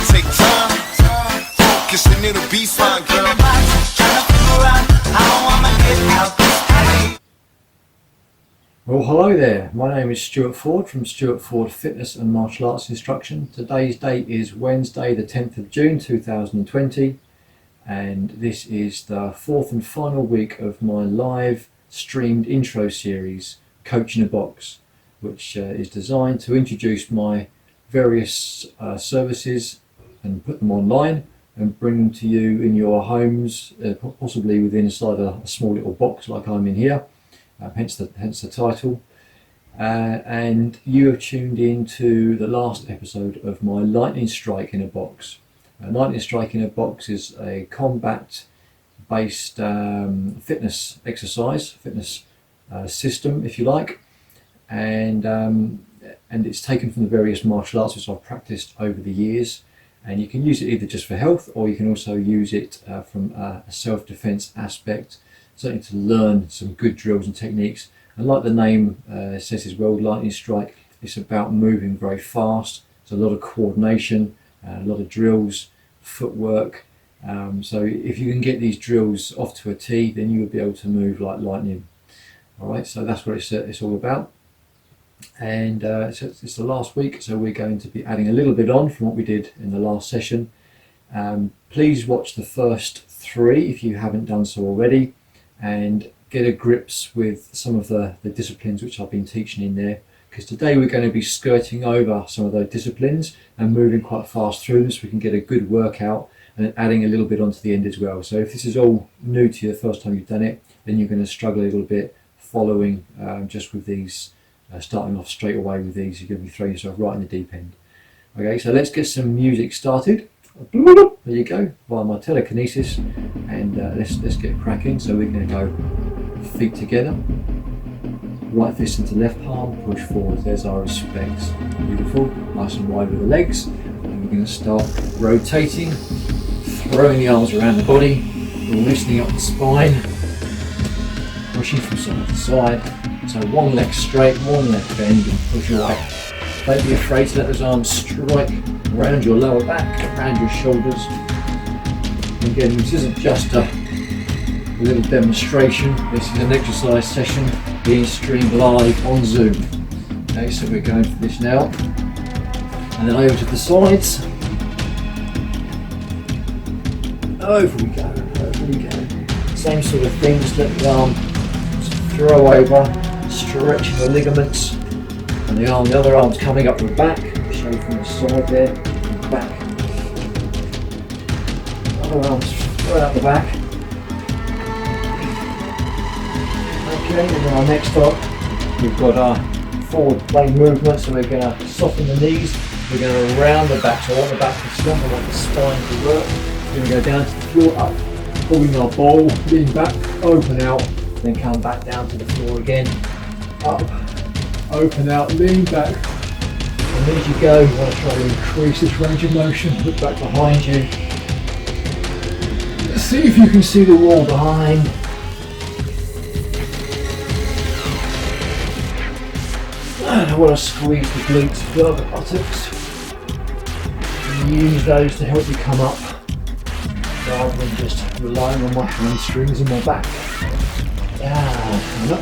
take time, focus and it'll be fine, girl. Trying to figure out how I'ma get out this alley. Well, hello there. My name is Stuart Ford from Stuart Ford Fitness and Martial Arts Instruction. Today's date is Wednesday the 10th of June 2020, and this is the fourth and final week of my live streamed intro series, Coach in a Box, which is designed to introduce my various services and put them online and bring them to you in your homes, possibly within inside a small little box like I'm in here. Hence the title, and you have tuned in to the last episode of my Lightning Strike in a Box. Lightning Strike in a Box is a combat-based fitness exercise, fitness system, if you like, and it's taken from the various martial arts which I've practiced over the years. And you can use it either just for health, or you can also use it from a self-defense aspect, certainly to learn some good drills and techniques. And like the name says as well, Lightning Strike, it's about moving very fast. It's a lot of coordination, a lot of drills, footwork. So if you can get these drills off to a T, then you will be able to move like lightning. All right, so that's what it's all about. And it's the last week, so we're going to be adding a little bit on from what we did in the last session. Please watch the first 3 if you haven't done so already, and get a grips with some of the disciplines which I've been teaching in there, because today we're going to be skirting over some of those disciplines and moving quite fast through them so we can get a good workout, and then adding a little bit onto the end as well. So if this is all new to you the first time you've done it, then you're going to struggle a little bit following just with these, starting off straight away with these. You're going to be throwing yourself right in the deep end. Okay, so let's get some music started. There you go, via my telekinesis, and let's get cracking. So we're going to go feet together, right fist into left palm, push forward. There's our respects. Beautiful, nice and wide with the legs. And we're going to start rotating, throwing the arms around the body, loosening up the spine, pushing from side to side. So one leg straight, one leg bend, and push away. Don't be afraid to let those arms strike around your lower back, around your shoulders. And again, this isn't just a little demonstration, this is an exercise session being streamed live on Zoom. Okay, so we're going for this now. And then over to the sides. Over we go, over we go. Same sort of thing, just let the arm throw over, stretching the ligaments. And the other arm's coming up the back, show from the side there, and back. Other arms right out the back. Okay, and then our next up, we've got our forward plane movement, so we're going to soften the knees, we're going to round the back, so I want the back to slump, I want the spine to work. We're going to go down to the floor, up, pulling our bowl, lean back, open out, then come back down to the floor again, up, open out, lean back, and as you go you want to try to increase this range of motion. Look back behind you, see if you can see the wall behind. And I want to squeeze the glutes, feel the buttocks, and use those to help you come up rather than just relying on my hamstrings and my back. Come up.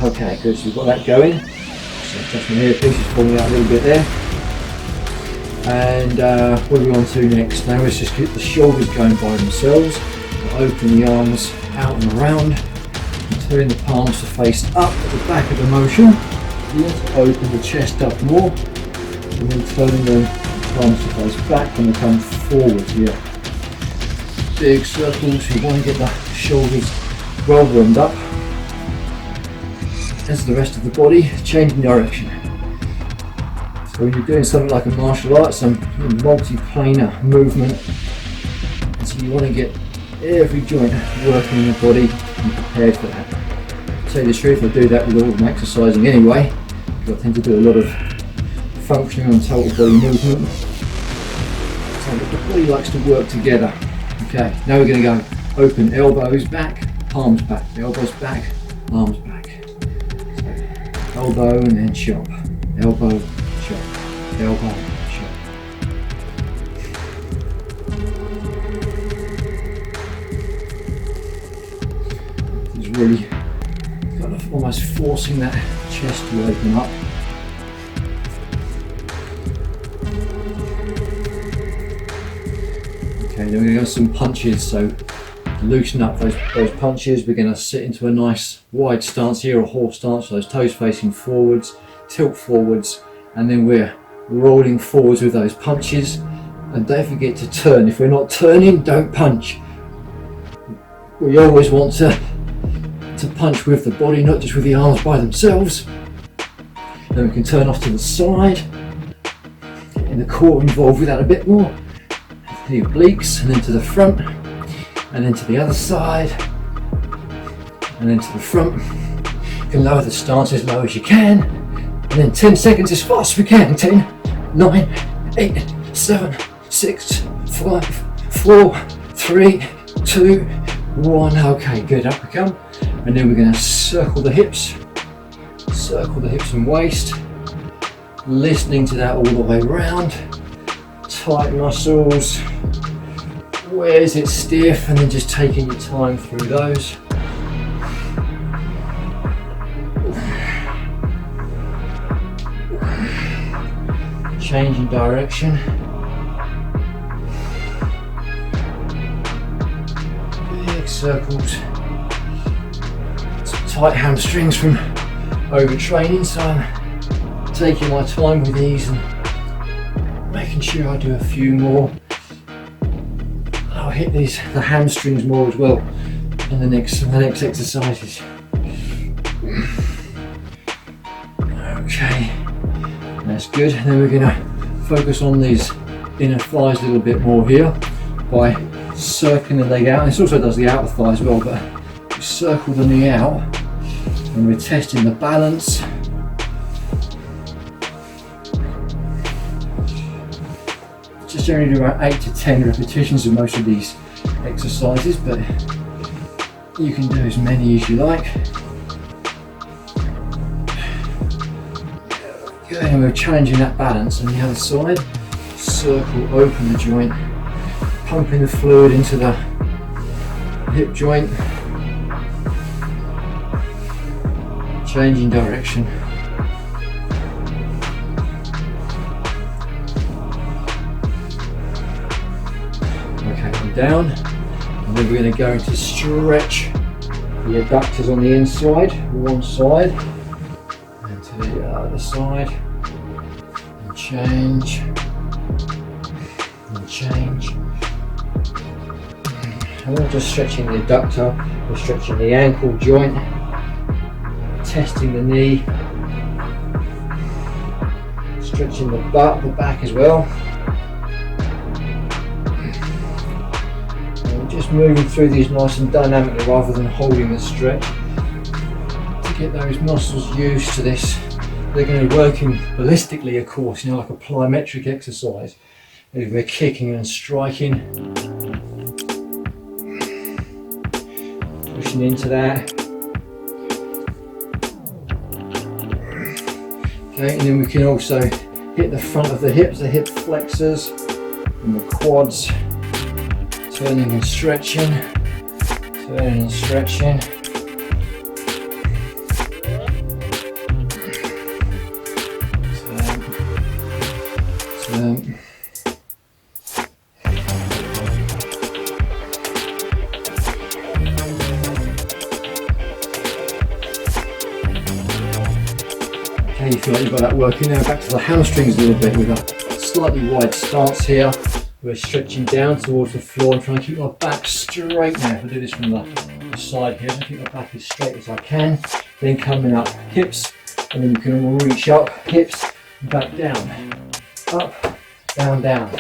Okay, good, so we've got that going. So just my earpiece is pulling out a little bit there. And what are we on to next? Now let's just get the shoulders going by themselves. We'll open the arms out and around, and turn the palms to face up at the back of the motion. You want to open the chest up more, and then turning the palms to face back and come forward here. Big circles, you want to get the shoulders well warmed up. As the rest of the body, changing direction. So when you're doing something like a martial arts, some multi-planar movement, so you want to get every joint working in the body and prepared for that. To tell you the truth, I do that with all of my exercising anyway, because I tend to do a lot of functioning on total body movement. So the body likes to work together. Okay, now we're going to go open elbows back, palms back, elbows back, arms back. elbow and then chop, elbow, chop, elbow, chop. It's really kind of almost forcing that chest to open up. Okay, then we're going to have some punches, so to loosen up those punches, we're going to sit into a nice wide stance here, a horse stance, so those toes facing forwards, tilt forwards, and then we're rolling forwards with those punches. And don't forget to turn. If we're not turning, don't punch. We always want to punch with the body, not just with the arms by themselves. Then we can turn off to the side, getting the core involved with that a bit more. The obliques, and then to the front, and then to the other side, and then to the front. You can lower the stance as low as you can, and then 10 seconds as fast as we can. 10, 9, 8, 7, 6, 5, 4, 3, 2, 1. Okay, good, up we come. And then we're going to circle the hips and waist, listening to that all the way around. Tight muscles, where is it stiff, and then just taking your time through those. Changing direction. Big circles. Some tight hamstrings from overtraining, so I'm taking my time with these and making sure I do a few more. I'll hit the hamstrings more as well in the next exercises. Okay, that's good. And then we're going to focus on these inner thighs a little bit more here by circling the leg out. This also does the outer thigh as well, but we circle the knee out and we're testing the balance. Just generally do about 8 to 10 repetitions of most of these exercises, but you can do as many as you like. Good, and we're changing that balance on the other side. Circle, open the joint, pumping the fluid into the hip joint, changing direction. Down, and then we're going to go into stretch the adductors on the inside, one side, and to the other side, and change, and change. And we're not just stretching the adductor, we're stretching the ankle joint, testing the knee, stretching the butt, the back as well. Just moving through these nice and dynamically rather than holding the stretch to get those muscles used to this. They're going to be working ballistically, of course, you know, like a plyometric exercise. We're kicking and striking, pushing into that. Okay, and then we can also hit the front of the hips, the hip flexors and the quads. Turning and stretching, turning and stretching. Turn. Okay, you feel like you've got that working now. Back to the hamstrings a little bit with a slightly wide stance here. We're stretching down towards the floor and trying to keep my back straight now. If I do this from the side here, so keep my back as straight as I can. Then coming up, hips, and then you can reach up, hips, back down, up, down, down,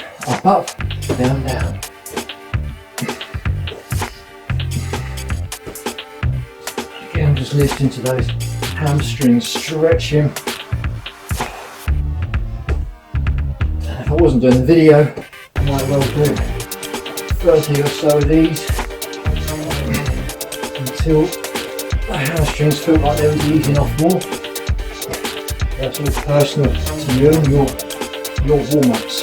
up, down, down. Again, I'm just listening to those hamstrings stretching. If I wasn't doing the video, might well do 30 or so of these until my hamstrings feel like they were easing off more. That's all personal to you and your warm-ups.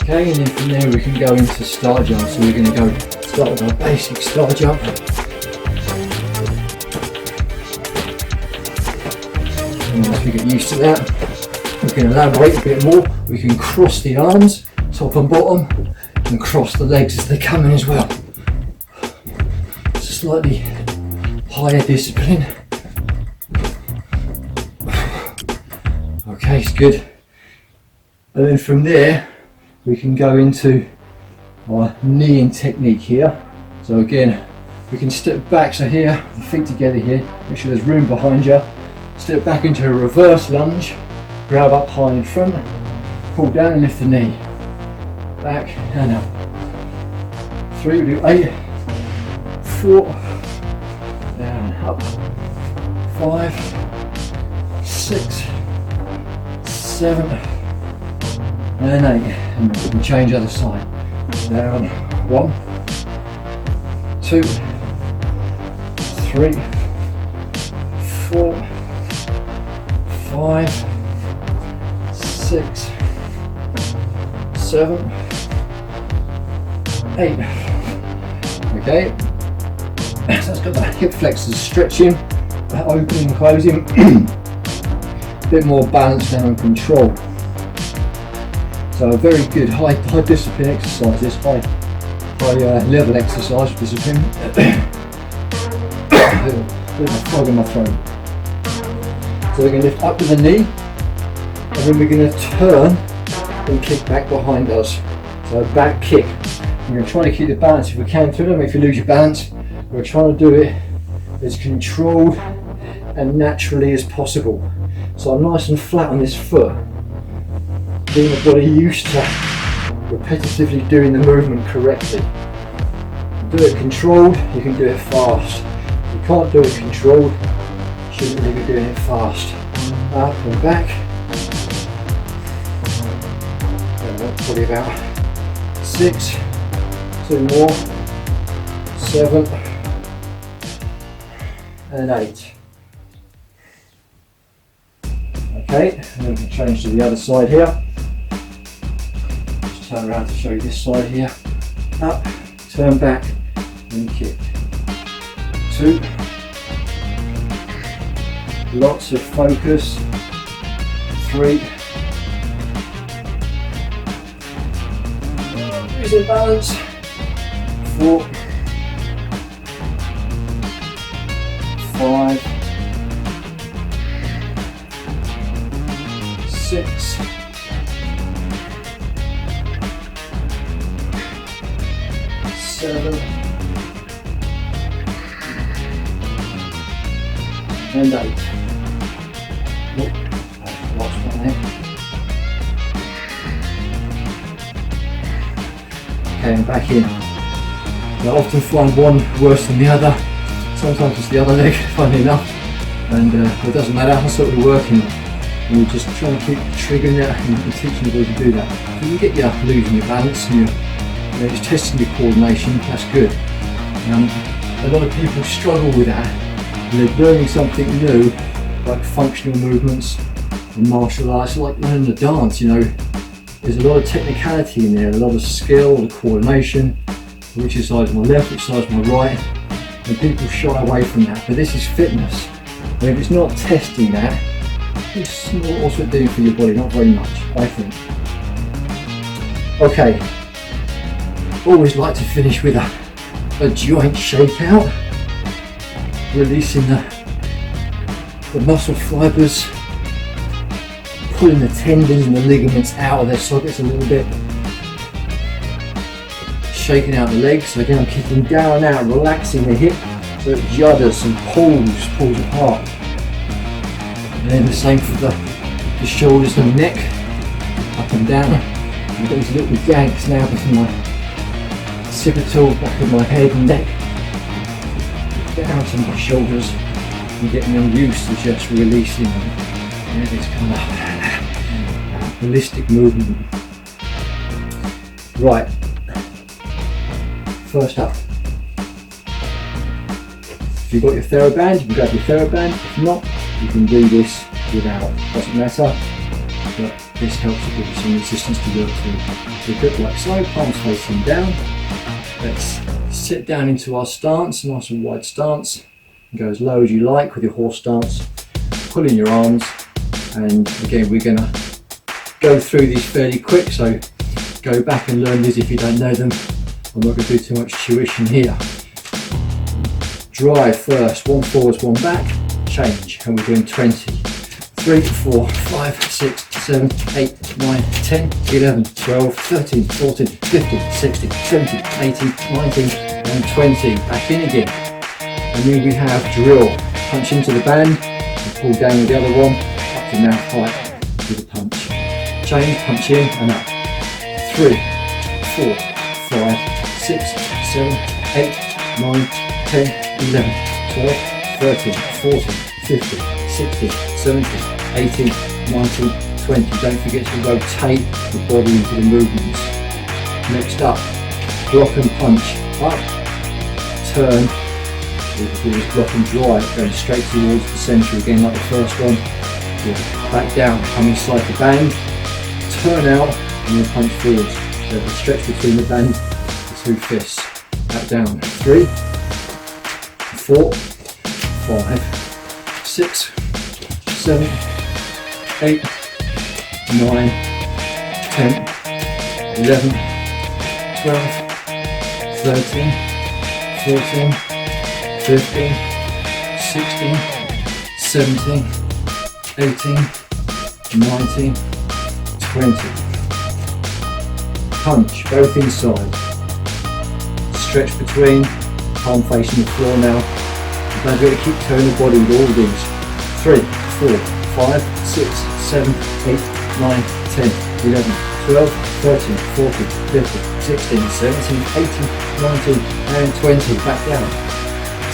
Okay, and then from there we can go into star jump. So we're going to go start with our basic star jump. And once we get used to that, we can elaborate a bit more. We can cross the arms, top and bottom, and cross the legs as they come in as well. It's a slightly higher discipline. Okay, it's good. And then from there, we can go into our kneeing technique here. So again, we can step back. So here, the feet together here, make sure there's room behind you. Step back into a reverse lunge, grab up high in front, pull down and lift the knee. Back and up. 3, we do 8, 4, down, up, 5, 6, 7, and 8. And we can change other side. Down, 1, 2, 3, 4, 5, 6, 7, 8. Okay, so that's got that hip flexors stretching, that opening and closing. A bit more balance now and control. So a very good high discipline exercise, this high level exercise discipline. Bit of a frog in my throat. So we're going to lift up to the knee, and then we're going to turn and kick back behind us. So back kick. We're going to try to keep the balance if we can through them. If you lose your balance, we're trying to do it as controlled and naturally as possible. So I'm nice and flat on this foot, getting the body used to repetitively doing the movement correctly. Do it controlled, you can do it fast. If you can't do it controlled, you shouldn't really be doing it fast. Up and back. Probably about 6, 2 more, 7, and 8. Okay, and then we can change to the other side here. Just turn around to show you this side here. Up, turn back, and kick. 2. Lots of focus. 3. Losing balance. 4. 5. 6. 7. And 8. Oh, lost one there. Okay, and back in. I often find one worse than the other. Sometimes it's the other leg, funny enough. And it doesn't matter, that's what we're working on. And we're just trying to keep triggering that and teaching the body to do that. So you get you losing your balance and you're just testing your coordination, that's good. A lot of people struggle with that. And they're learning something new, like functional movements and martial arts, like learning to dance, you know. There's a lot of technicality in there, a lot of skill, the coordination, which side is my left, which side is my right, and people shy away from that. But this is fitness, and if it's not testing that, it's not also doing for your body, not very much, I think. Okay, always like to finish with a joint shakeout, releasing the muscle fibres, pulling the tendons and the ligaments out of their sockets a little bit, shaking out the legs. So again, I'm kicking down and out, relaxing the hip so it judders and pulls apart. And then the same for the shoulders and neck, up and down. I've got these little ganks now between my occipital, back of my head and neck, down to my shoulders, and getting them used to just releasing them. And this kind of holistic movement. Right, first up, if you've got your TheraBand, you can grab your TheraBand. If not, You can do this without, doesn't matter, but this helps to give you some resistance to work through. So grip like so, palms facing down. Let's sit down into our stance, nice and wide stance. Go as low as you like with your horse stance. Pull in your arms, and again we're going to go through these fairly quick, so go back and learn these if you don't know them. I'm not going to do too much tuition here. Drive first, one forwards, one back, change, and we're doing 20. 3, 4, 5, 6, 7, 8, 9, 10, 11, 12, 13, 14, 15, 16, 17, 18, 19, and 20. Back in again. And then we have drill. Punch into the band, and pull down with the other one, up to mouth height with a punch. Change, punch in and up. 3, 4, 5, 6, 7, 8, 9, 10, 11, 12, 13, 14, 15, 16, 17, 18, 19, 20. Don't forget to rotate the body into the movements. Next up, block and punch. Up, turn. We can do this block and drive, going straight towards the centre again like the first one. Back down, come inside the band, turn out, and then punch forwards. So the stretch between the band, the two fists. Back down. 3, 4, 5, 6, 7, 8, 9, 10, 11, 12, 13, 14, 15, 16, 17, 18, 19, 20. Punch, both inside. Stretch between, palm facing the floor now. Don't forget to keep turning the body with all of these. 3, 4, 5, 6, 7, 8, 9, 10, 11, 12, 13, 14, 15, 16, 17, 18, 19, and 20. Back down.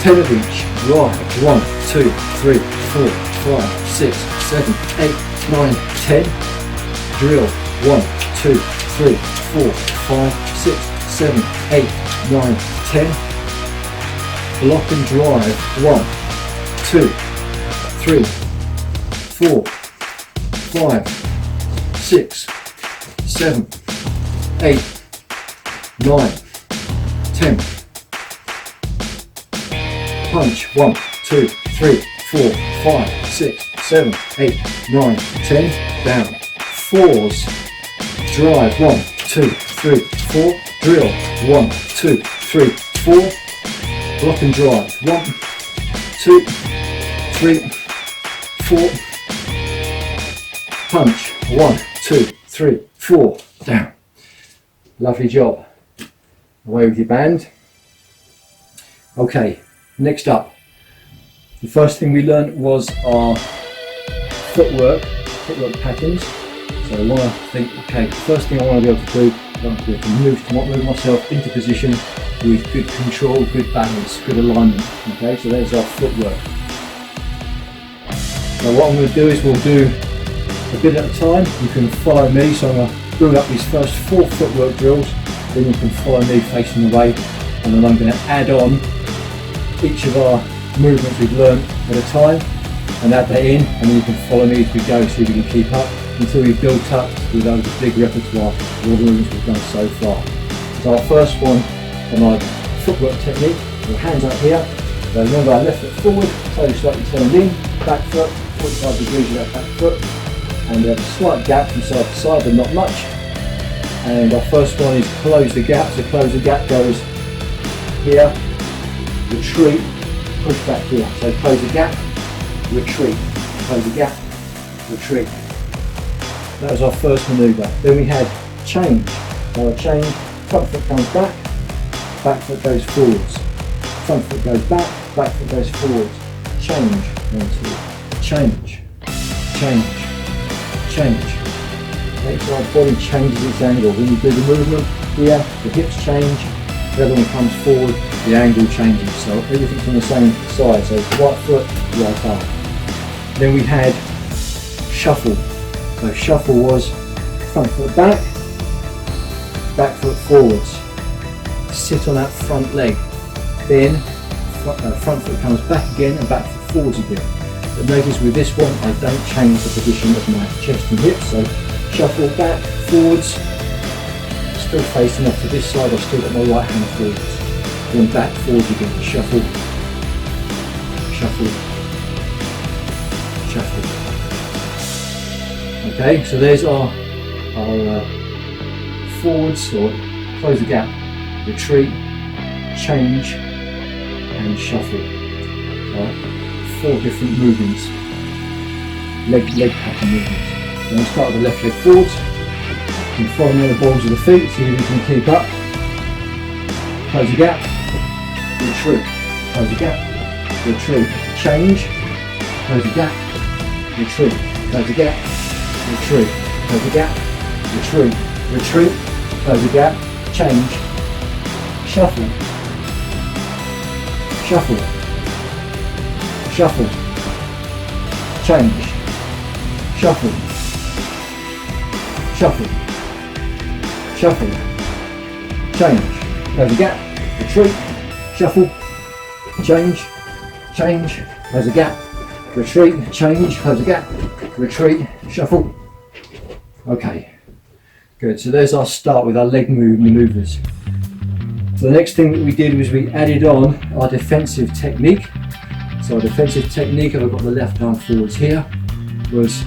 10 of each. Right. 1, 2, 3, 4, 5, 6, 7, 8, 9, 10. Drill. 1, 2, 3, 4, 5, 6, 7, 8, 9, 10. Block and drive. 1, 2, 3, 4, 5, 6, 7, 8, 9, 10. Punch. 1, 2, 3, 4, 5, 6, 7, 8, 9, 10. Down. 4s. Drive. 1, 2, 3, 4. Drill. 1, 2, 3, 4. Block and drive. 1, 2, 3, 4. Punch. 1, 2, 3, 4. Down. Lovely job. Away with your band. Okay, next up. The first thing we learned was our footwork patterns. So I want to think, okay, the first thing I want to be able to do, I want to be able to move myself into position with good control, good balance, good alignment. Okay, so there's our footwork. Now what I'm going to do is we'll do a bit at a time. You can follow me, so I'm going to build up these first 4 footwork drills, then you can follow me facing the way, and then I'm going to add on each of our movements we've learned at a time and add that in, and then you can follow me as we go so you can keep up until we've built up with a big repertoire of all the movements we've done so far. So our first one on our footwork technique, your hands up here. So remember our left foot forward, toe slightly turned in, back foot, 45 degrees with that back foot, and a slight gap from side to side, but not much. And our first one is close the gap. So close the gap goes here, retreat, push back here. So close the gap, retreat, close the gap, retreat. That was our first manoeuvre. Then we had change. So our change, front foot comes back foot goes forwards. Front foot goes back foot goes forwards. Change, 1, 2, change, change, change. Make sure our body changes its angle. When you do the movement here, the hips change, the other one comes forward, the angle changes. So everything's on the same side. So right foot, right arm. Then we had shuffle. So shuffle was front foot back foot forwards. Sit on that front leg. Then front foot comes back again and back foot forwards again. But notice with this one, I don't change the position of my chest and hips. So shuffle back, forwards, still facing off to this side. I've still got my right hand forwards. Then back, forwards again. Shuffle, shuffle, shuffle. Okay, so there's our forwards, or close the gap, retreat, change, and shuffle. Right? 4 different movements, leg pattern movements. So I'll start with the left leg forwards. You can follow me on the balls of the feet, see if you can keep up. Close the gap, retreat, close the gap, retreat, change, close the gap, retreat, close the gap, retreat, close the gap, retreat, retreat, close the gap, change, shuffle, shuffle, shuffle, change, shuffle, shuffle, shuffle, change, close the gap, retreat, shuffle, change, change, close the gap, retreat, change, close the gap, retreat, shuffle. Okay, good. So there's our start with our leg maneuvers. So the next thing that we did was we added on our defensive technique. So our defensive technique, I've got the left arm forwards here, was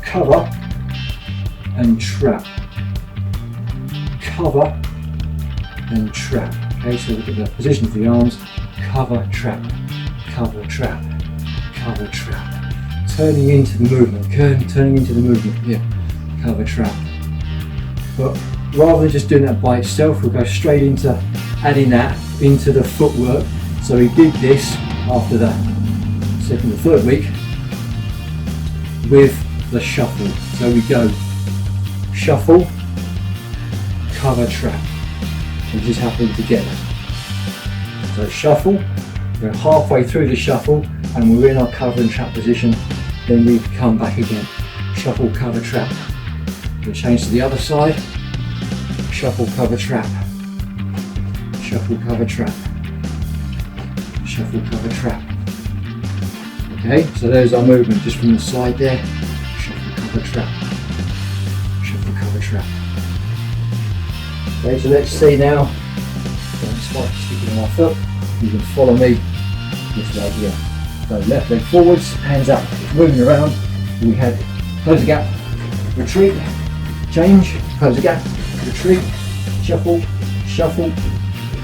cover and trap. Cover and trap. Okay, so look at the position of the arms. Cover, trap, cover, trap, cover, trap. Turning into the movement, turning into the movement, yeah, cover, trap. But rather than just doing that by itself, we'll go straight into adding that into the footwork. So we did this after the second or third week with the shuffle. So we go shuffle, cover, trap. Which is happening together. So shuffle, we're halfway through the shuffle and we're in our cover and trap position, then we come back again. Shuffle, cover, trap. We'll change to the other side. Shuffle, cover, trap. Shuffle, cover, trap. Shuffle, cover, trap. Okay, so there's our movement just from the side there. Shuffle, cover, trap. Shuffle, cover, trap. Okay, so let's see now. Sticking on my foot. You can follow me this way here. So left leg forwards, hands up, moving around. We had close the gap, retreat, change, close the gap, retreat, shuffle, shuffle,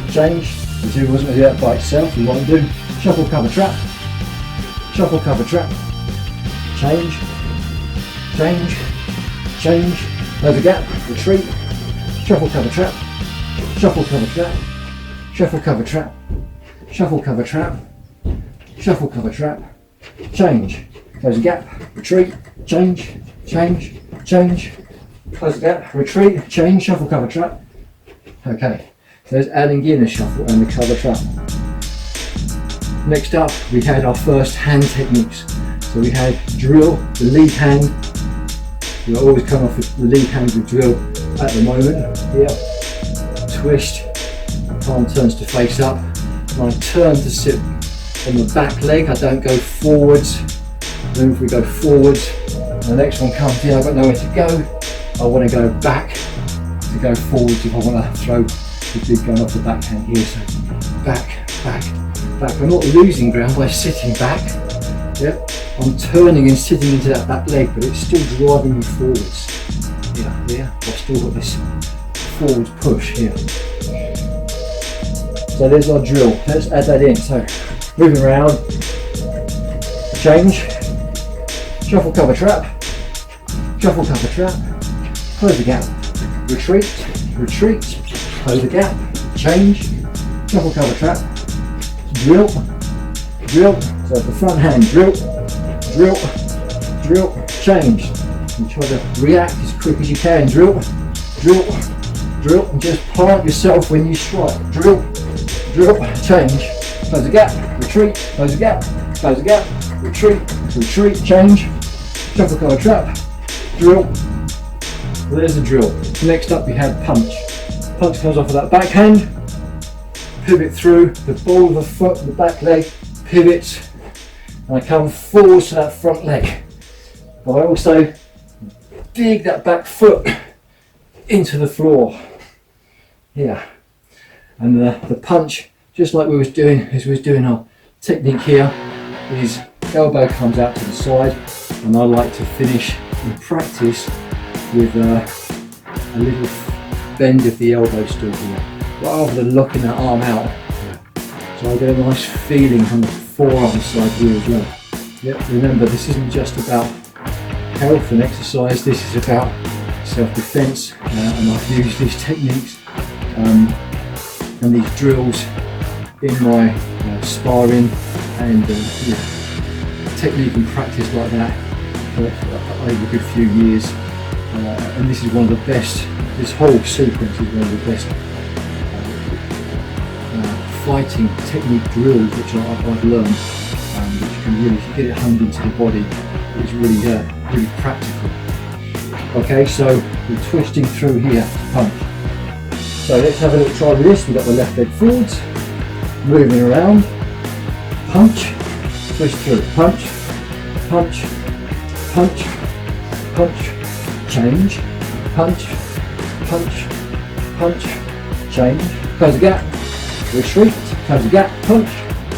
change. You see, we wasn't going to do that by itself. We want to do shuffle, cover, trap, shuffle, cover, trap, change, change, change, close the gap, retreat, shuffle, cover, trap, shuffle, cover, trap, shuffle, cover, trap, shuffle, cover, trap, shuffle, cover, trap, change, close the gap, retreat, change, change, change, close the gap, retreat, change, shuffle, cover, trap. Okay, so there's adding in the shuffle and the cover, trap. Next up, we had our first hand techniques. So we had drill, the lead hand. We'll always come off with the lead hand with drill at the moment. Here, twist, palm turns to face up, and I turn to sit on the back leg. I don't go forwards. Then if we go forwards, the next one comes in, I've got nowhere to go. I want to go back to go forwards if I want to throw the big gun off the backhand here. So back, back, back. I'm not losing ground by sitting back. Yep. I'm turning and sitting into that back leg, but it's still driving me forwards. Yeah. I've still got this forwards push here. So there's our drill. Let's add that in. So moving around, change, shuffle, cover, trap, shuffle, cover, trap, close the gap, retreat, retreat, close the gap, change, shuffle, cover, trap, drill, drill. So the front hand, drill, drill, drill, change. And try to react as quick as you can. Drill, drill, drill, and just plant yourself when you strike. Drill, drill, change. Close the gap, retreat, close the gap, close the gap, retreat, retreat, change. Shuffle, cover, trap, drill. Well, there's the drill. Next up we have punch. Punch comes off of that backhand. Pivot through the ball of the foot, the back leg, pivots, and I come forward to that front leg. But I also dig that back foot into the floor here, and the punch, just like we was doing as we was doing our technique here, is elbow comes out to the side, and I like to finish in practice with a little bend of the elbow still here, rather than locking that arm out. So I get a nice feeling from the forearm side here as well. Yep, remember, this isn't just about health and exercise, this is about self-defense, and I've used these techniques and these drills in my sparring and technique and practice like that for over a good few years, and this is one of the best, this whole sequence is one of the best fighting technique drills which I've learned, which you can really get it honed into the body. It's really really practical. Okay, so we're twisting through here to punch. So let's have a little try with this. We've got the left leg forwards, moving around, punch, twist through, punch, punch, punch, punch, change, punch, punch, punch, change, close the gap, retreat, close the gap, punch,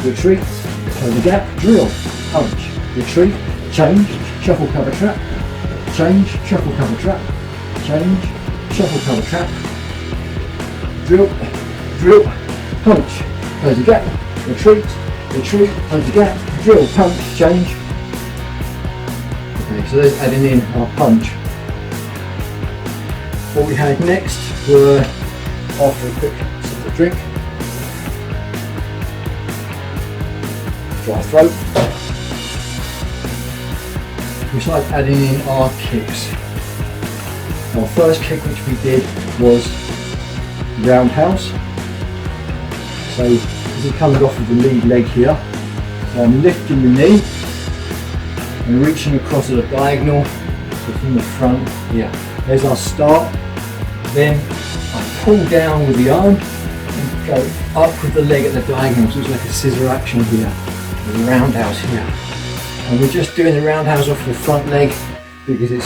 retreat, close the gap, drill, punch, retreat, change, shuffle cover trap, change, shuffle cover trap, change, shuffle cover trap, drill, drill, punch, close the gap, retreat, retreat, close the gap, drill, punch, change. Okay, so there's adding in our punch. What we had next were, after a quick sip of drink, dry throat, we started adding in our kicks. Our first kick which we did was roundhouse. So this is coming off of the lead leg here. So I'm lifting the knee and reaching across at a diagonal, so from the front here. There's our start. Then I pull down with the arm and go up with the leg at the diagonal. So it's like a scissor action here, with a roundhouse here. And we're just doing the roundhouse off the front leg because it's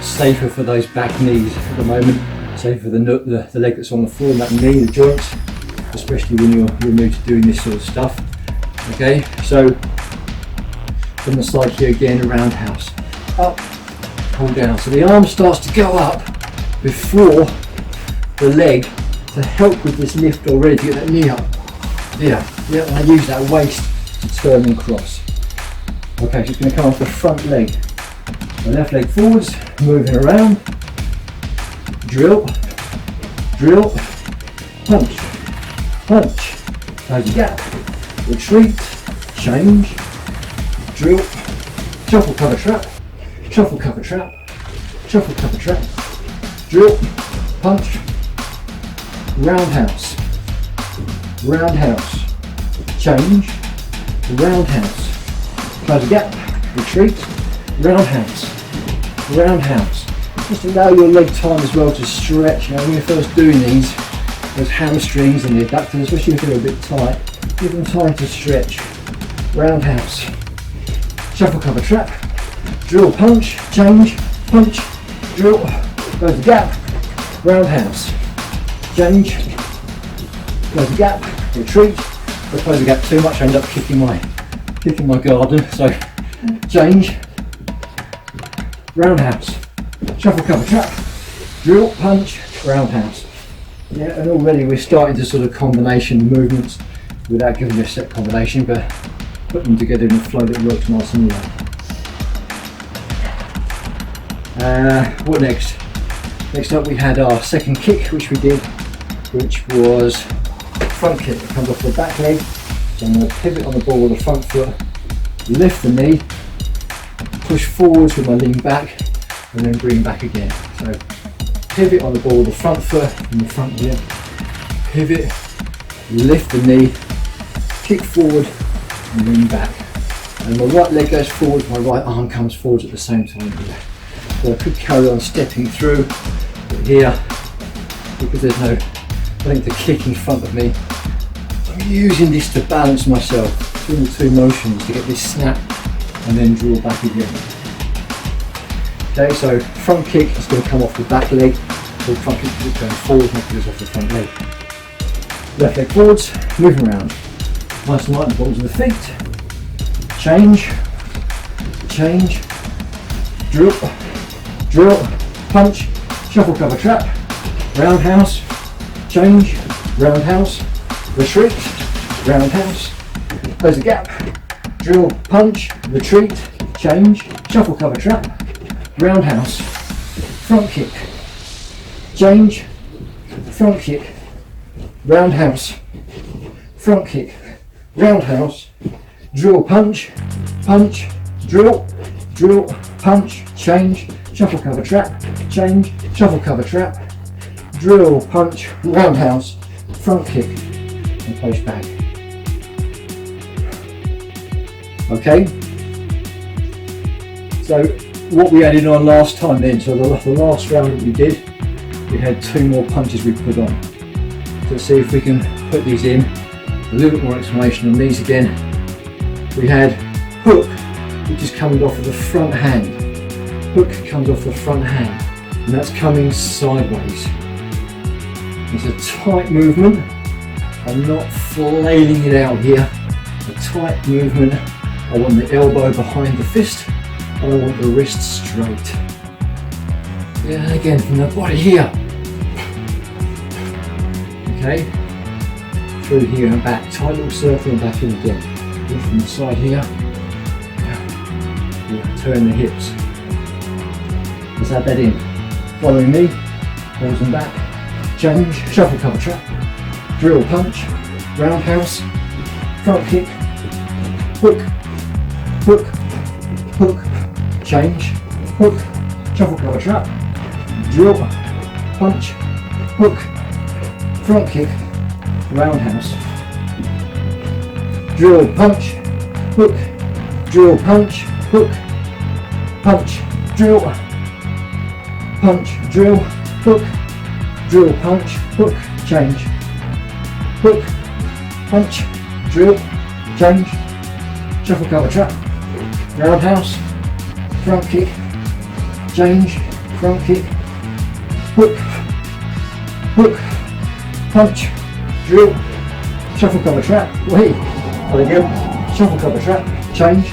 safer for those back knees at the moment, safer for the leg that's on the floor, and that knee, the joints, especially when you're new to doing this sort of stuff. Okay, so from the side here again, a roundhouse, up, pull down. So the arm starts to go up before the leg to help with this lift already, to get that knee up. Yeah, and I use that waist to turn and cross. Okay, so it's going to come off the front leg. The left leg forwards, moving around, drill, drill, punch, punch, close the gap, retreat, change, drill, shuffle cover trap, shuffle cover trap, shuffle cover trap, drill, punch, roundhouse, roundhouse, change, roundhouse, close the gap, retreat, roundhouse, roundhouse. Just allow your leg time as well to stretch. You know, when you're first doing these, those hamstrings and the adductors, especially if they're a bit tight, give them time to stretch. Roundhouse, shuffle cover trap, drill, punch, change, punch, drill, close the gap, roundhouse, change, close the gap, retreat. If I close the gap too much, I end up kicking my garden. So change, roundhouse, shuffle cover trap, drill, punch, roundhouse. Yeah, and already we're starting to sort of combination movements without giving you a set combination, but put them together in a flow that works nice and well. What next? Next up we had our second kick, which we did, which was front kick. It comes off the back leg. So I'm going to pivot on the ball with the front foot, lift the knee, push forwards with my lean back, and then bring back again. So pivot on the ball with the front foot in the front here, pivot, lift the knee, kick forward, and lean back. And my right leg goes forward, my right arm comes forwards at the same time here. So I could carry on stepping through, but here, because there's no, I think the kick in front of me, I'm using this to balance myself between the two motions to get this snap and then draw back again. Okay, so front kick is going to come off the back leg, or front kick is going forward, not because off the front leg. Left leg forwards, moving around. Nice and light the balls of the feet. Change, change, drill, drill, punch, shuffle cover trap, roundhouse, change, roundhouse, retreat, roundhouse, close the gap, drill, punch, retreat, change, shuffle cover trap, roundhouse, front kick, change, front kick, roundhouse, front kick, roundhouse, drill, punch, punch, drill, drill, punch, change, shuffle cover trap, change, shuffle cover trap, drill, punch, roundhouse, front kick, and place back. Okay, so what we added on last time then, so the last round that we did, we had 2 more punches we put on. So let's see if we can put these in. A little bit more explanation on these again. We had hook, which is coming off of the front hand. Hook comes off the front hand, and that's coming sideways. It's a tight movement. I'm not flailing it out here. A tight movement. I want the elbow behind the fist, and I want the wrist straight. Yeah, again from the body here. Okay, through here and back. Tight little circle and back in again. In from the side here. Yeah, turn the hips. Let's add that in. Following me, balls and back. Change, shuffle cover trap, drill, punch, roundhouse, front kick, hook, hook, hook, change, hook, shuffle cover trap, drill, punch, hook, front kick, roundhouse, drill, punch, hook, drill, punch, hook, punch, drill, punch, drill, hook, drill, punch, hook, change, hook, punch, drill, change, shuffle cover trap, roundhouse, front kick, change, front kick, hook, hook, punch, drill, shuffle cover trap, wait, again, shuffle cover trap, change,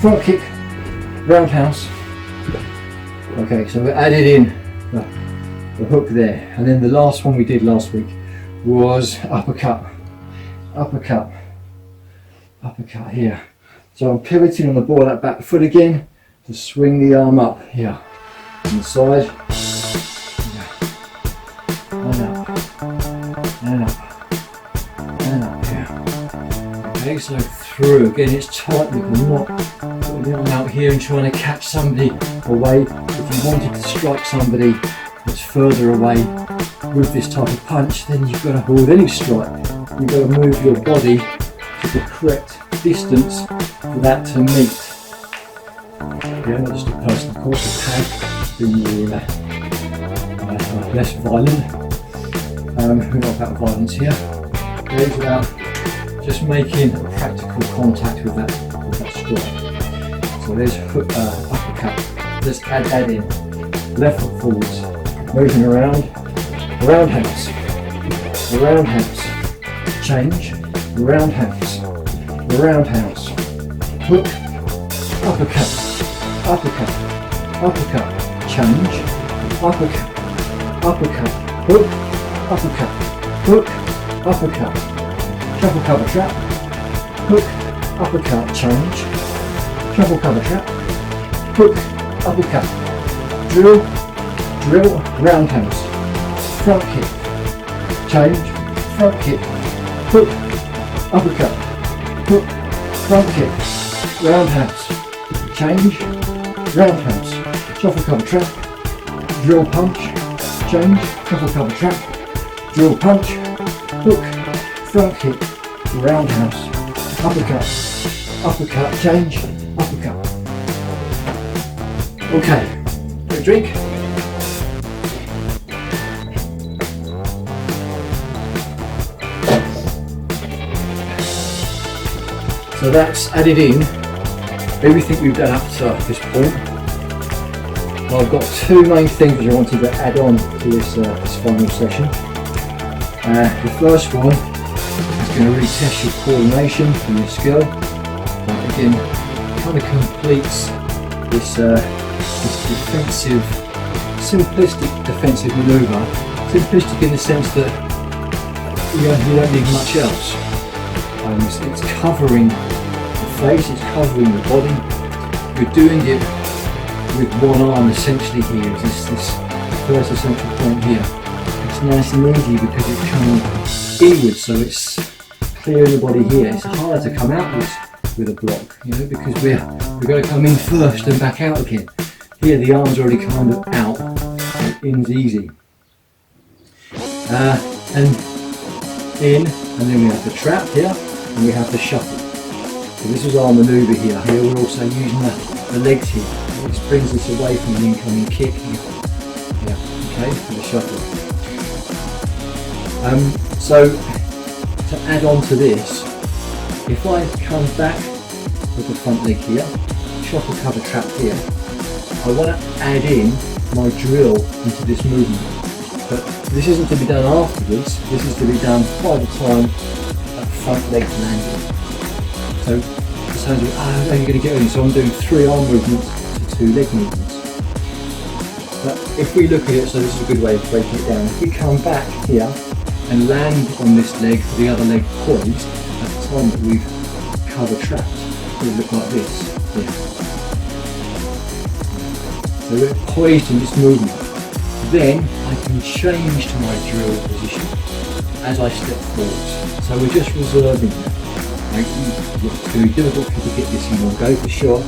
front kick, roundhouse. Okay, so we added in the hook there, and then the last one we did last week was uppercut, uppercut, uppercut here. So I'm pivoting on the ball, that back foot again to swing the arm up here on the side, and up, and up, and up here. Okay, so through again. It's tight. We can not put the arm out here and trying to catch somebody away. If you wanted to strike somebody that's further away with this type of punch, then you've got to hold any strike. You've got to move your body to the correct distance for that to meet. Yeah, not just a person, of course, a pad, being less violent. We're not about violence here. It's about just making practical contact with that strike. So there's uppercut. Let's add that in. Left foot forwards, moving around, roundhouse, roundhouse, change, roundhouse, roundhouse, hook, uppercut, uppercut, uppercut, change, uppercut, uppercut, hook, uppercut, hook, uppercut, shuffle cover trap, hook, uppercut, change, shuffle cover trap, hook, uppercut, drill, drill, roundhouse, front kick, change, front kick, hook, uppercut, hook, front kick, roundhouse, change, roundhouse, shuffle cover trap, drill, punch, change, shuffle cover trap, drill, punch, hook, front kick, roundhouse, uppercut, uppercut, change, uppercut. Okay, quick drink. So that's added in everything we've done up to this point. Now I've got two main things which I wanted to add on to this final session. The first one is going to really test your coordination and your skill. Again, kind of completes this defensive, simplistic defensive manoeuvre. Simplistic in the sense that you don't need much else. It's covering the face, it's covering the body. You're doing it with one arm essentially here. Is this first essential point here. It's nice and easy because it's coming inwards, so it's clearing the body here. It's harder to come out with a block, because we're going to come in first and back out again. Here the arm's already kind of out, so in's easy. And in, and then we have the trap here, and we have the shuffle. So this is our manoeuvre here. Here we're also using the legs here, which brings us away from the incoming kick here. Yeah, okay, for the shuffle. So to add on to this, if I come back with the front leg here, shuffle cover trap here, I want to add in my drill into this movement. But this isn't to be done afterwards, this is to be done by the time that front leg landed. So it sounds like, how are you going to get in? So I'm doing 3 arm movements to 2 leg movements. But if we look at it, so this is a good way of breaking it down. If we come back here and land on this leg for the other leg poised, at the time that we've cover trapped, it will look like this. Yeah. So we're poised in this movement. Then I can change to my drill position as I step forwards. So we're just reserving that. It's going to be difficult for you to get this in one go for sure,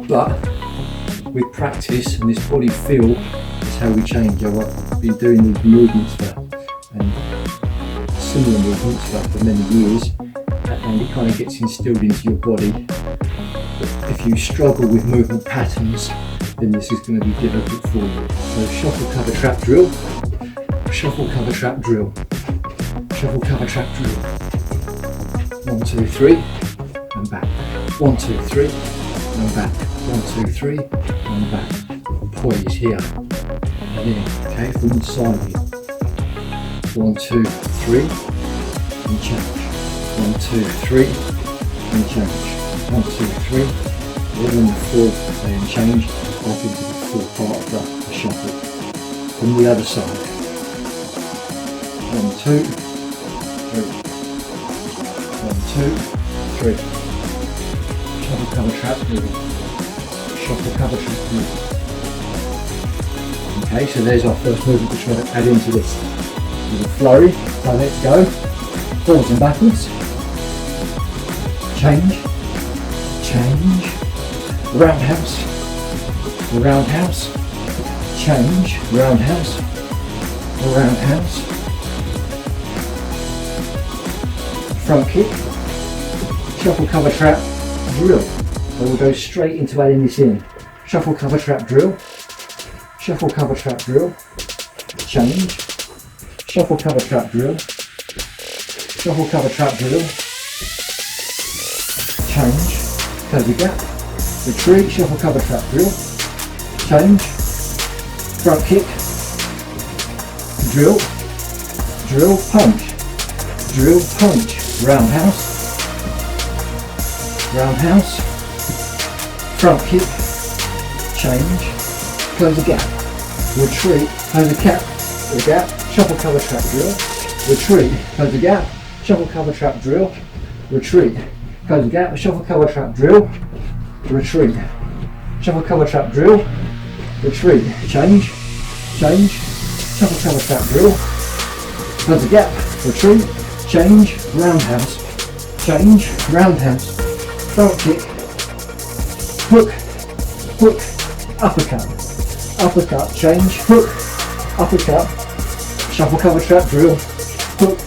but with practice and this body feel is how we change. I've been doing these movements and similar movements for many years, and it kind of gets instilled into your body. But if you struggle with movement patterns, then this is going to be difficult for you. So shuffle cover trap drill, shuffle cover trap drill, shuffle cover trap drill. 1, 2, 3, and back. 1, 2, 3, and back. 1, 2, 3, and back. Poise here, and in. Okay, from the side here. 1, 2, 3, and change. 1, 2, 3, and change. 1, 2, 3. Then in the full and change off into the full part of the shuffle. From the other side. 1, 2, 3. 1, 2, 3. Shuffle cover trap moving. Shuffle cover trap moving. Okay, so there's our first movement to try to add into this. With a flurry, so let's go. Forwards and backwards. Change. Change. Roundhouse. Roundhouse. Change. Roundhouse. Roundhouse. Front kick, shuffle cover trap, drill. So we'll go straight into adding this in. Shuffle cover trap drill, shuffle cover trap drill, change, shuffle cover trap drill, shuffle cover trap drill, change, close the gap, retreat, shuffle cover trap drill, change, front kick, drill, drill, punch, drill, punch. Roundhouse, roundhouse, front kick, change, close the gap, retreat, close the gap, shuffle cover trap drill, retreat, close the gap, shuffle cover trap drill, retreat, close the gap, shuffle cover trap drill, retreat, shuffle cover trap drill, retreat, change, change, shuffle cover trap drill, close the gap, retreat, change, roundhouse, change, roundhouse, front kick, hook, hook, uppercut, uppercut, change, hook, uppercut, shuffle cover trap drill, hook,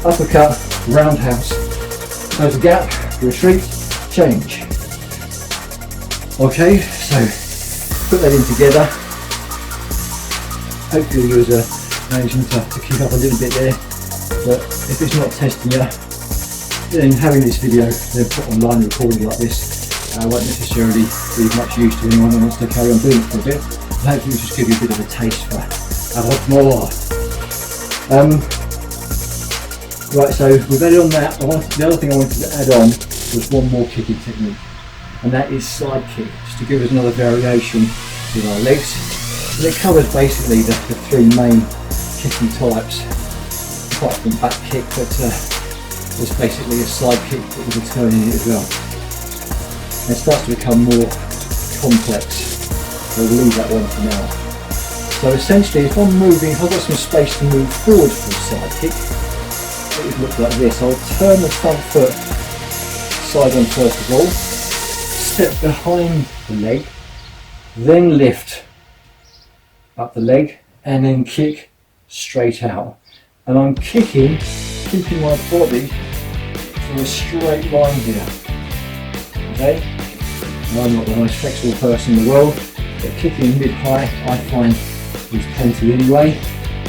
uppercut, roundhouse, close the gap, retreat, change. Okay, so put that in together. Hopefully you was managing to keep up a little bit there. But if it's not testing you, then having this video then put online recorded like this won't necessarily be of much use to anyone who wants to carry on doing it for a bit. And hopefully it'll just give you a bit of a taste for how much more life. Right, so we've added on that. The other thing I wanted to add on was one more kicking technique, and that is side kick, just to give us another variation with our legs. And it covers basically the three main kicking types, apart from back kick, but there's basically a side kick that with a turn in it as well. And it starts to become more complex, so we'll leave that one for now. So essentially, if I'm moving, if I've got some space to move forward for a side kick, it would look like this. I'll turn the front foot side on first of all, step behind the leg, then lift up the leg, and then kick straight out. And I'm kicking, keeping my body for a straight line here. Okay? And I'm not the most flexible person in the world, but kicking mid-high I find is plenty anyway.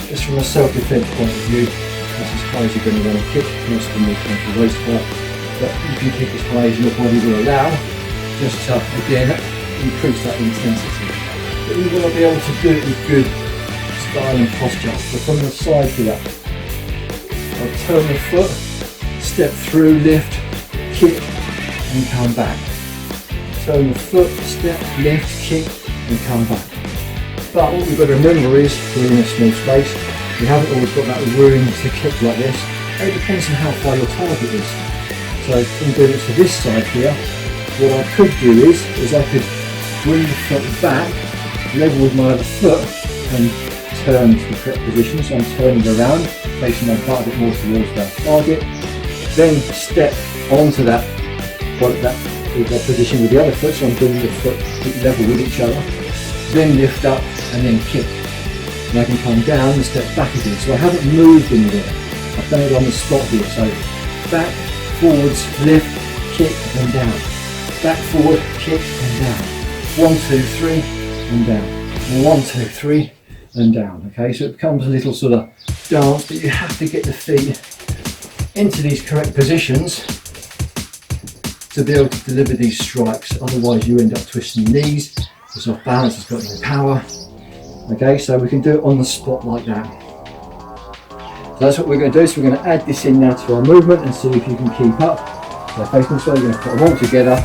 Just from a self-defense point of view, that's as high as you're going to want to kick. Most of them will come to waist high, but you can kick as high as your body will allow, just to again increase that intensity. But you want to be able to do it with good style and posture. So from the side here, I'll turn the foot, step through, lift, kick, and come back. Turn the foot, step, lift, kick, and come back. But what we've got to remember is we're in a small space. We haven't always got that room to kick like this. It depends on how far your target is. So from doing it to this side here, what I could do is I could bring the foot back, level with my other foot, and turn to the correct position. So I'm turning around, facing my butt a bit more towards that target. Then step onto that position with the other foot, so I'm bringing the foot level with each other. Then lift up and then kick. And I can come down and step back again. So I haven't moved anywhere. I've done it on the spot here. So back, forwards, lift, kick and down. Back, forward, kick and down. 1, 2, 3 and down. 1, 2, 3 and down. Okay, so it becomes a little sort of dance, but you have to get the feet into these correct positions to be able to deliver these strikes. Otherwise you end up twisting your knees. It's off balance, it's got no power. Okay, so we can do it on the spot like that. So that's what we're going to do. So we're going to add this in now to our movement and see if you can keep up. So facing this way, we're going to put them all together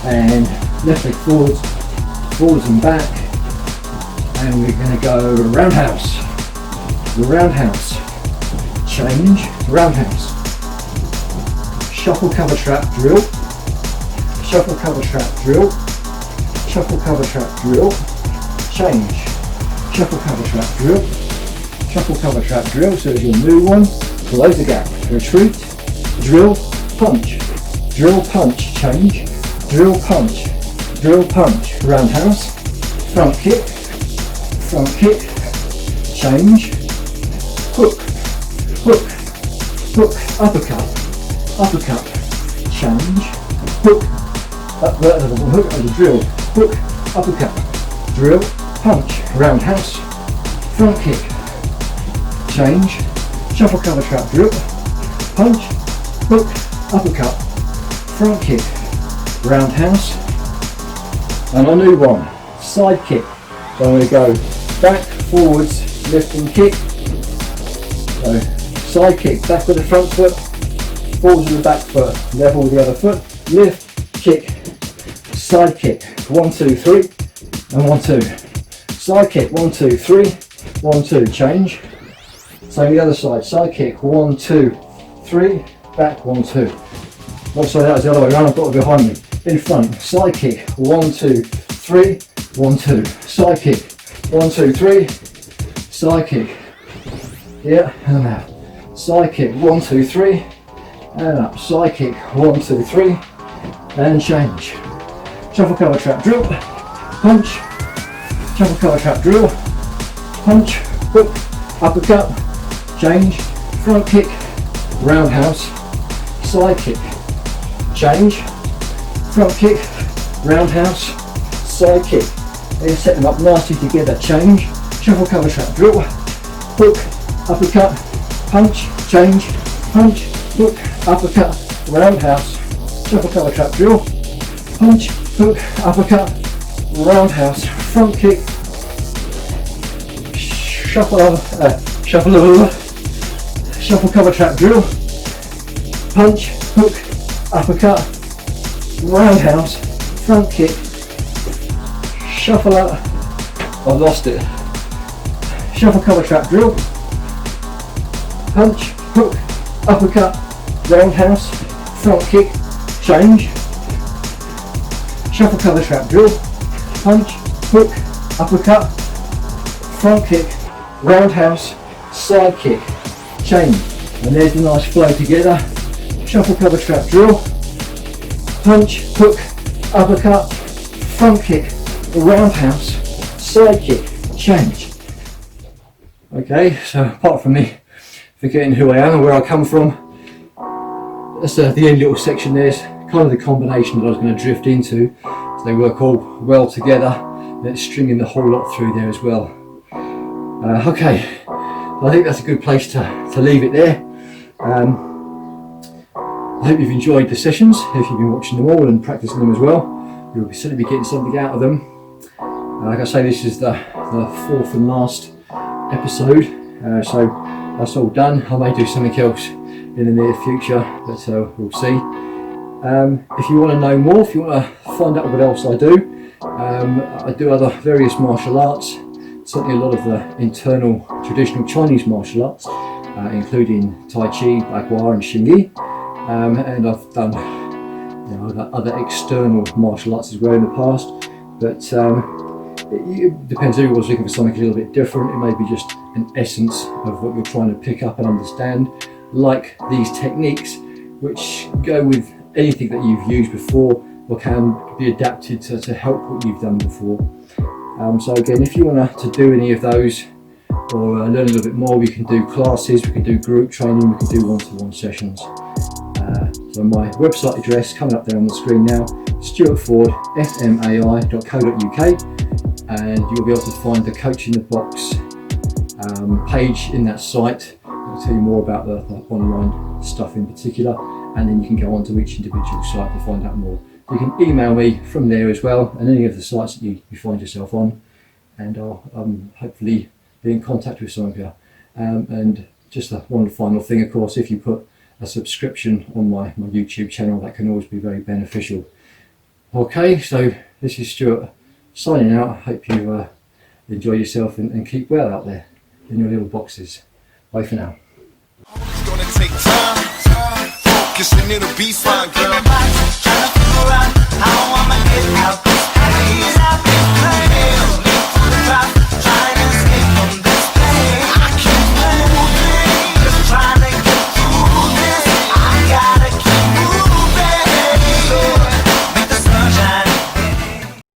and left leg forwards, forwards and back, and we're going to go roundhouse, roundhouse, change, roundhouse, shuffle cover trap drill, shuffle cover trap drill, shuffle cover trap drill, change, shuffle cover trap drill, shuffle cover trap drill. So as your new one, close the gap, retreat, drill, punch, change, drill, punch, roundhouse, front kick, change, hook, uppercut, change, hook, drill, hook, uppercut, drill, punch, roundhouse, front kick, change, shuffle cover trap drill, punch, hook, uppercut, front kick, roundhouse, and our new one, side kick. So I'm going to go back, forwards, lift and kick. So side kick, back with the front foot, forwards with the back foot, level with the other foot, lift, kick, side kick, 1, 2, 3, and 1, 2. Side kick, 1, 2, 3, 1, 2, change. Same the other side, side kick, 1, 2, 3, back, 1, 2. Oh, sorry, that was the other way around, I've got it behind me. In front, side kick, 1, 2, 3, 1, 2. Side kick, 1, 2, 3, side kick. Yeah, and out. Side kick, 1, 2, 3, and up. Side kick, 1, 2, 3, and change. Shuffle cover trap drill, punch, shuffle cover trap drill, punch, hook, uppercut, change, front kick, roundhouse, side kick, change, front kick, roundhouse, side kick. Then set them up nicely together, change, shuffle cover trap drill, hook, uppercut, punch, change, punch, hook, uppercut, roundhouse, shuffle cover trap drill, punch, hook, uppercut, roundhouse, front kick, shuffle cover trap drill, punch, hook, uppercut, roundhouse, front kick, shuffle out, I've lost it, shuffle cover trap drill, punch, hook, uppercut, roundhouse, front kick, change, shuffle cover trap drill, punch, hook, uppercut, front kick, roundhouse, side kick, change. And there's the nice flow together. Shuffle cover trap drill, punch, hook, uppercut, front kick, roundhouse, side kick, change. Okay, so apart from me forgetting who I am and where I come from, that's the end little section. There's kind of the combination that I was going to drift into. So they work all well together. Let's string in the whole lot through there as well. Okay, I think that's a good place to leave it there. I hope you've enjoyed the sessions. If you've been watching them all and practicing them as well, you'll certainly be getting something out of them. Like I say, this is the fourth and last episode, so that's all done. I may do something else in the near future, but we'll see. If you want to know more, if you want to find out what else I do other various martial arts, certainly a lot of the internal traditional Chinese martial arts, including Tai Chi, Bagua and Xingyi, and I've done other external martial arts as well in the past, but it depends. Everyone's looking for something a little bit different. It may be just an essence of what you're trying to pick up and understand, like these techniques, which go with anything that you've used before or can be adapted to help what you've done before. So again, if you want to do any of those or learn a little bit more, we can do classes, we can do group training, we can do one-to-one sessions. So my website address coming up there on the screen now, stuartfordfmai.co.uk, and you'll be able to find the Coach in the Box page in that site. I'll tell you more about the online stuff in particular, and then you can go on to each individual site to find out more. You can email me from there as well, and any of the sites that you find yourself on, and I'll hopefully be in contact with some of you. And just one final thing, of course, if you put a subscription on my YouTube channel, that can always be very beneficial. Okay, so this is Stuart signing out. Hope you enjoy yourself and keep well out there in your little boxes. Bye for now. It's gonna take time, focus, and it'll be fine, girl.